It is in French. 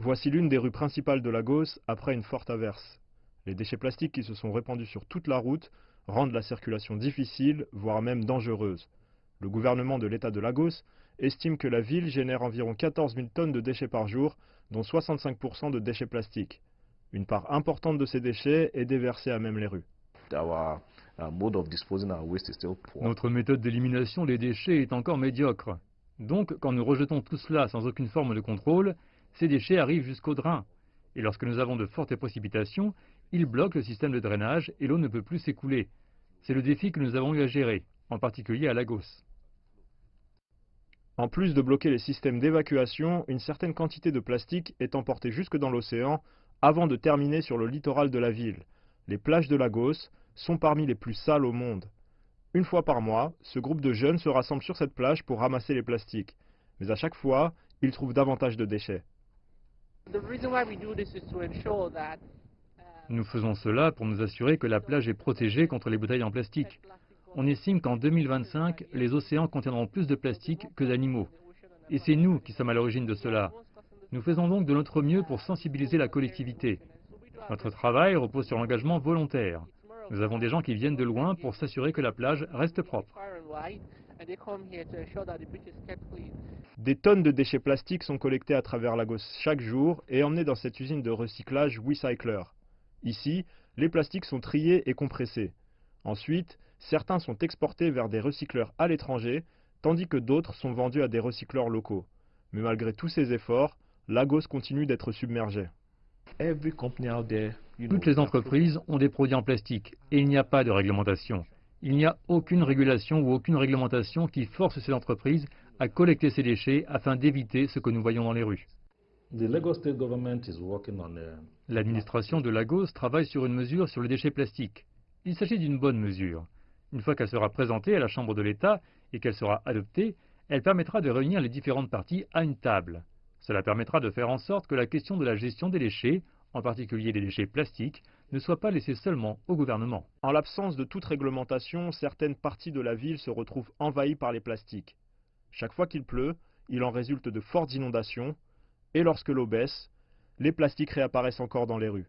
Voici l'une des rues principales de Lagos après une forte averse. Les déchets plastiques qui se sont répandus sur toute la route rendent la circulation difficile, voire même dangereuse. Le gouvernement de l'État de Lagos estime que la ville génère environ 14 000 tonnes de déchets par jour, dont 65% de déchets plastiques. Une part importante de ces déchets est déversée à même les rues. Our mode of disposing our waste is still poor. Notre méthode d'élimination des déchets est encore médiocre. Donc, quand nous rejetons tout cela sans aucune forme de contrôle, ces déchets arrivent jusqu'au drain. Et lorsque nous avons de fortes précipitations, ils bloquent le système de drainage et l'eau ne peut plus s'écouler. C'est le défi que nous avons eu à gérer, en particulier à Lagos. En plus de bloquer les systèmes d'évacuation, une certaine quantité de plastique est emportée jusque dans l'océan avant de terminer sur le littoral de la ville. Les plages de Lagos sont parmi les plus sales au monde. Une fois par mois, ce groupe de jeunes se rassemble sur cette plage pour ramasser les plastiques. Mais à chaque fois, ils trouvent davantage de déchets. Nous faisons cela pour nous assurer que la plage est protégée contre les bouteilles en plastique. On estime qu'en 2025, les océans contiendront plus de plastique que d'animaux. Et c'est nous qui sommes à l'origine de cela. Nous faisons donc de notre mieux pour sensibiliser la collectivité. Notre travail repose sur l'engagement volontaire. Nous avons des gens qui viennent de loin pour s'assurer que la plage reste propre. Des tonnes de déchets plastiques sont collectés à travers Lagos chaque jour et emmenés dans cette usine de recyclage WeCycler. Ici, les plastiques sont triés et compressés. Ensuite, certains sont exportés vers des recycleurs à l'étranger, tandis que d'autres sont vendus à des recycleurs locaux. Mais malgré tous ces efforts, Lagos continue d'être submergé. Toutes les entreprises ont des produits en plastique et il n'y a pas de réglementation. Il n'y a aucune régulation ou aucune réglementation qui force ces entreprises à collecter ces déchets afin d'éviter ce que nous voyons dans les rues. L'administration de Lagos travaille sur une mesure sur les déchets plastiques. Il s'agit d'une bonne mesure. Une fois qu'elle sera présentée à la Chambre de l'État et qu'elle sera adoptée, elle permettra de réunir les différentes parties à une table. Cela permettra de faire en sorte que la question de la gestion des déchets, en particulier des déchets plastiques, ne soit pas laissée seulement au gouvernement. En l'absence de toute réglementation, certaines parties de la ville se retrouvent envahies par les plastiques. Chaque fois qu'il pleut, il en résulte de fortes inondations, et lorsque l'eau baisse, les plastiques réapparaissent encore dans les rues.